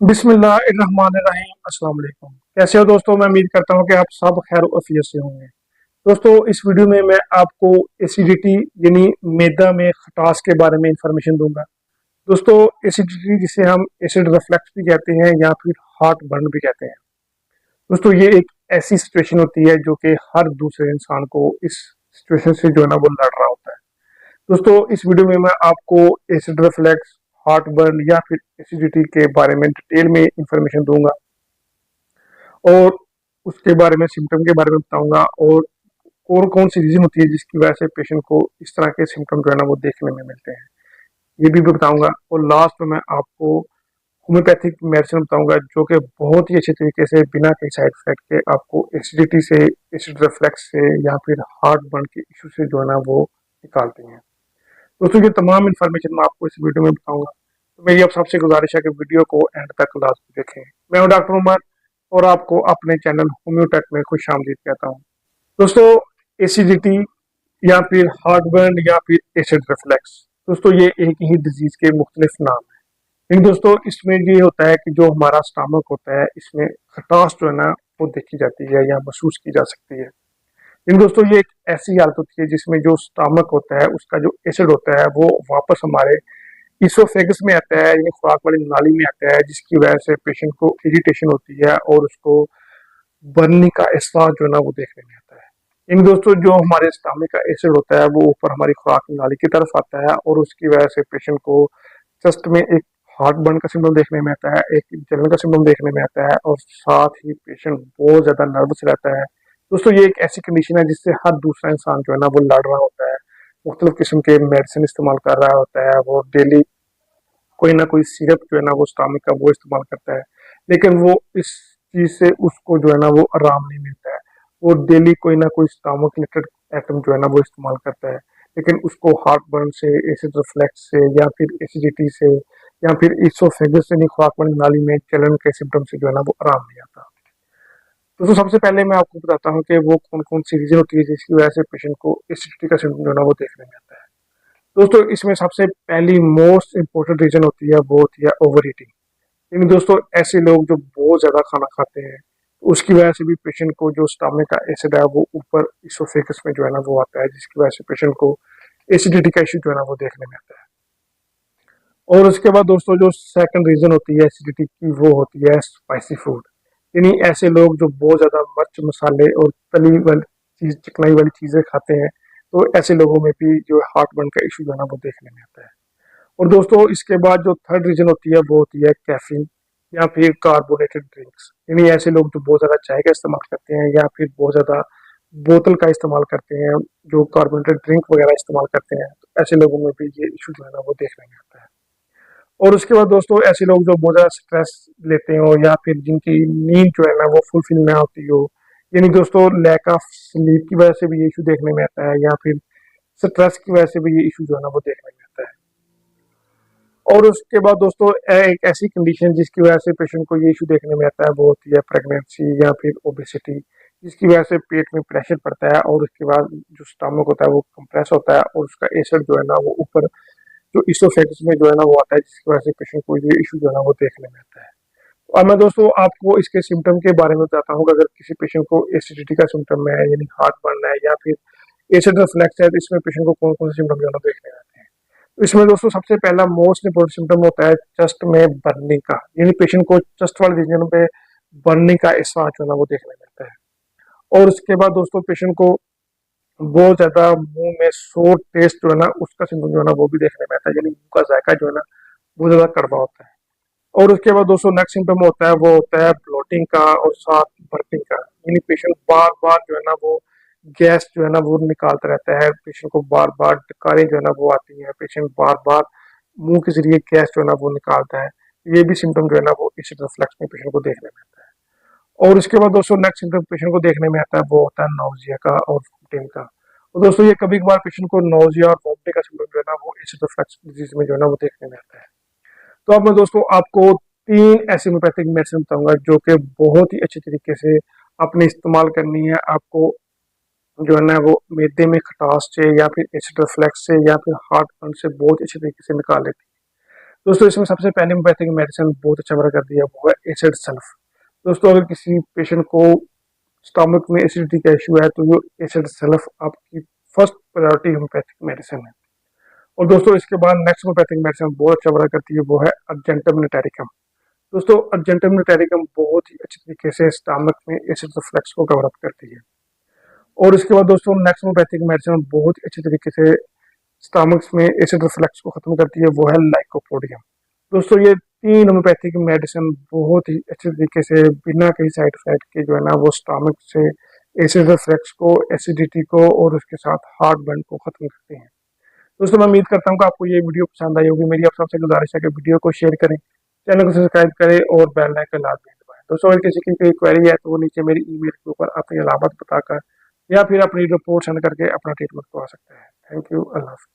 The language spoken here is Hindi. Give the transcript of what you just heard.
बिस्मिल्लाहिर्रहमानिर्रहीम। अस्सलाम वालेकुम। कैसे हो दोस्तों? मैं उम्मीद करता हूँ कि आप सब खैर आफियत से होंगे। दोस्तों, इस वीडियो में मैं आपको एसिडिटी यानी मैदा में खटास के बारे में इंफॉर्मेशन दूंगा। दोस्तों, एसिडिटी जिसे हम एसिड रिफ्लक्स भी कहते हैं या फिर हार्ट बर्न भी कहते हैं। दोस्तों, ये एक ऐसी सिचुएशन होती है जो कि हर दूसरे इंसान को इस सिचुएशन से जो है ना वो लड़ रहा होता है। दोस्तों, इस वीडियो में मैं आपको एसिड रिफ्लक्स, हार्ट बर्न या फिर एसिडिटी के बारे में डिटेल में इंफॉर्मेशन दूंगा और उसके बारे में सिम्टम के बारे में बताऊंगा और कौन कौन सी रीजन होती है जिसकी वजह से पेशेंट को इस तरह के सिम्टम जो है ना वो देखने में मिलते हैं, ये भी बताऊंगा। और लास्ट में मैं आपको होम्योपैथिक मेडिसिन बताऊंगा जो कि बहुत ही अच्छे तरीके से बिना किसी साइड इफेक्ट के आपको एसिडिटी से, एसिड रिफ्लक्स से या फिर हार्ट बर्न के इशू से जो है ना वो निकालती हैं। दोस्तों, ये तमाम इन्फॉर्मेशन मैं आपको इस वीडियो में बताऊंगा, तो मेरी आप सबसे गुजारिश है कि वीडियो को एंड तक लाजमी देखें। मैं हूं डॉक्टर उमर और आपको अपने चैनल होम्योटेक में खुश आमदीद कहता हूँ। दोस्तों, एसिडिटी या फिर हार्टबर्न या फिर एसिड रिफ्लक्स, दोस्तों ये एक ही डिजीज के मुख्तलिफ नाम है। लेकिन दोस्तों, इसमें ये होता है कि जो हमारा स्टमक होता है इसमें खटास जो है ना वो देखी जाती है या महसूस की जा सकती है। लेकिन दोस्तों, ये एक ऐसी हालत होती है जिसमें जो स्टमक होता है उसका जो एसिड होता है वो वापस हमारे इसोफेगस में आता है यानी खुराक वाली नाली में आता है, जिसकी वजह से पेशेंट को इरिटेशन होती है और उसको बर्निंग का एहसास जो है ना वो देखने में आता है। इन दोस्तों, जो हमारे स्टमक का एसिड होता है वो ऊपर हमारी खुराक की नाली की तरफ आता है और उसकी वजह से पेशेंट को चेस्ट में एक हार्ट बर्न का सिम्टम देखने में आता है, एक जलन का सिम्टम देखने में आता है और साथ ही पेशेंट बहुत ज्यादा नर्वस रहता है। दोस्तों, ये एक ऐसी कंडीशन है जिससे हर दूसरा इंसान जो है ना वो लड़ रहा होता है, मुख्तलिफ किस्म के मेडिसिन इस्तेमाल कर रहा होता है, वो डेली कोई ना कोई सिरप जो है ना वो स्टमक का वो इस्तेमाल करता है, लेकिन वो इस चीज से उसको जो है ना वो आराम नहीं मिलता है। वो डेली कोई ना कोई स्टमक रिलेटेड आइटम जो है ना वो इस्तेमाल करता है, लेकिन उसको हार्ट बर्न से, एसिड रिफ्लक्स से या फिर एसिडिटी से या फिर इसोफेगस से खुराक वाली नाली में जलन के सिम्टम से जो है ना वो आराम नहीं आता। तो सबसे पहले मैं आपको बताता हूँ कि वो कौन कौन सी रीजन होती है जिसकी वजह से पेशेंट को एसिडिटी का सिम्टम जो है ना वो देखने में आता है। दोस्तों, इसमें सबसे पहली मोस्ट इंपॉर्टेंट रीजन होती है वो होती है ओवर ईटिंग। लेकिन दोस्तों, ऐसे लोग जो बहुत ज्यादा खाना खाते हैं तो उसकी वजह से भी पेशेंट को जो स्टमक का एसिड है वो ऊपर इसोफेगस में जो है ना वो आता है, जिसकी वजह से पेशेंट को एसिडिटी का इश्यू जो है ना वो देखने में आता है। और उसके बाद दोस्तों, जो सेकंड रीजन होती है एसिडिटी की वो होती है स्पाइसी फूड। यानी ऐसे लोग जो बहुत ज्यादा मिर्च मसाले और तली वाली चीज, चिकनाई वाली चीजें खाते हैं, तो ऐसे लोगों में भी जो हार्ट बर्न का इशू जो है ना वो देखने में आता है। और दोस्तों, इसके बाद जो थर्ड रीजन होती है वो होती है कैफीन या फिर कार्बोनेटेड ड्रिंक्स। यानी ऐसे लोग जो बहुत ज्यादा चाय का इस्तेमाल करते हैं या फिर बहुत ज्यादा बोतल का इस्तेमाल करते हैं, जो कार्बोनेटेड ड्रिंक वगैरह इस्तेमाल करते हैं, तो ऐसे लोगों में भी ये इशू जो है ना वो देखने में आता है। और उसके बाद दोस्तों, ऐसे लोग जो बहुत ज्यादा स्ट्रेस लेते हो या फिर जिनकी नींद जो है ना वो फुलफिल ना होती हो, यानी दोस्तों लैक ऑफ स्लीप की वजह से भी ये इशू देखने में आता है या फिर स्ट्रेस की वजह से भी ये इशू जो है ना वो देखने में आता है। और उसके बाद दोस्तों, एक ऐसी कंडीशन जिसकी वजह से पेशेंट को ये इशू देखने में आता है वो होती है प्रेगनेंसी या फिर ओबेसिटी, जिसकी वजह से पेट में प्रेशर पड़ता है और उसके बाद जो स्टमक होता है वो कंप्रेस होता है और उसका एसिड जो है ना वो ऊपर जो इसोफेगस में जो है ना वो आता है, जिसकी वजह से पेशेंट को ये इशू जो है ना वो देखने में आता है। और मैं दोस्तों आपको इसके सिम्टम के बारे में बताता हूँ कि अगर किसी पेशेंट को एसिडिटी का सिम्टम है यानी हार्ट बर्न है या फिर एसिड रिफ्लक्स है तो इसमें पेशेंट को कौन कौन से सिम्टम जो है ना देखने में आते हैं। तो इसमें दोस्तों सबसे पहला मोस्ट इंपोर्टेंट सिम्टम होता है चेस्ट में बर्निंग का, यानी पेशेंट को चेस्ट वाले रीजन पे बर्निंग का एहसास जो है ना वो देखने में आता है। और उसके बाद दोस्तों, पेशेंट को बहुत ज्यादा मुंह में सोर टेस्ट जो है ना उसका सिम्टम जो है ना वो भी देखने में आता है, यानी मुंह का जायका जो है ना बहुत ज्यादा कड़वा होता है। और उसके बाद दोस्तों नेक्स्ट सिम्टम होता है वो होता है ब्लोटिंग का और साथ बर्निंग का, यानी पेशेंट बार बार जो है ना वो गैस जो है ना वो निकालता रहता है, पेशेंट को बार बार डकारें जो है ना वो आती है, पेशेंट बार बार मुंह के जरिए गैस जो है ना वो निकालता है। ये भी सिम्टम जो है ना वो एसिड रिफ्लक्स में पेशेंट को देखने में आता है। और उसके बाद दोस्तों नेक्स्ट सिम्टम पेशेंट को देखने में आता है वो होता है नोजिया का और वोमिटिंग का। तो दोस्तों, ये कभी कभार पेशेंट को नोजिया और वोमिटिंग का सिम्टम जो है ना वो एसिड रिफ्लक्स डिजीज में जो है ना वो देखने में आता है। तो अब मैं दोस्तों आपको तीन ऐसी होम्योपैथिक मेडिसिन बताऊंगा जो कि बहुत ही अच्छे तरीके से आपने इस्तेमाल करनी है, आपको जो है ना वो मैदे में खटास से या फिर एसिड रिफ्लक्स से या फिर हार्ट बर्न से बहुत अच्छे तरीके से निकाल लेती है। दोस्तों इसमें सबसे पहले होम्योपैथिक मेडिसिन बहुत अच्छा वर्क करती है, वो है एसिड सल्फ। दोस्तों अगर किसी पेशेंट को स्टमक में एसिडिटी का इशू है तो जो एसिड सल्फ आपकी फर्स्ट प्रायोरिटी होम्योपैथिक मेडिसिन है। और दोस्तों इसके बाद नेक्स्ट होम्योपैथिक मेडिसिन बहुत अच्छा वर्क करती है, वो है अर्जेंटम निटेरिकम। दोस्तों अर्जेंटम निटेरिकम बहुत ही अच्छी तरीके से स्टमक में एसिड रिफ्लक्स को कवर अप करती है। और इसके बाद दोस्तों नेक्स्ट होम्योपैथिक मेडिसिन बहुत ही अच्छी तरीके से स्टमक्स में एसिड रिफ्लक्स को खत्म करती है, वो है लाइकोपोडियम। दोस्तों ये तीन होम्योपैथिक मेडिसिन बहुत ही अच्छे तरीके से बिना किसी साइड इफेक्ट के जो है ना वो स्टमक से एसिड रिफ्लक्स को, एसिडिटी को और उसके साथ हार्ट बर्न को खत्म करते हैं। दोस्तों मैं उम्मीद करता हूँ कि आपको ये वीडियो पसंद आई होगी। मेरी आप सबसे गुजारिश है कि वीडियो को शेयर करें, चैनल को सब्सक्राइब करें और बेल आइकन लाजमी दबाएं। दोस्तों अगर किसी की कोई क्वेरी है तो वो नीचे मेरी ईमेल के ऊपर अपनी अलामत बताकर या फिर अपनी रिपोर्ट सेंड करके अपना ट्रीटमेंट करवा सकते हैं। थैंक यू, अल्लाह हाफ़िज़।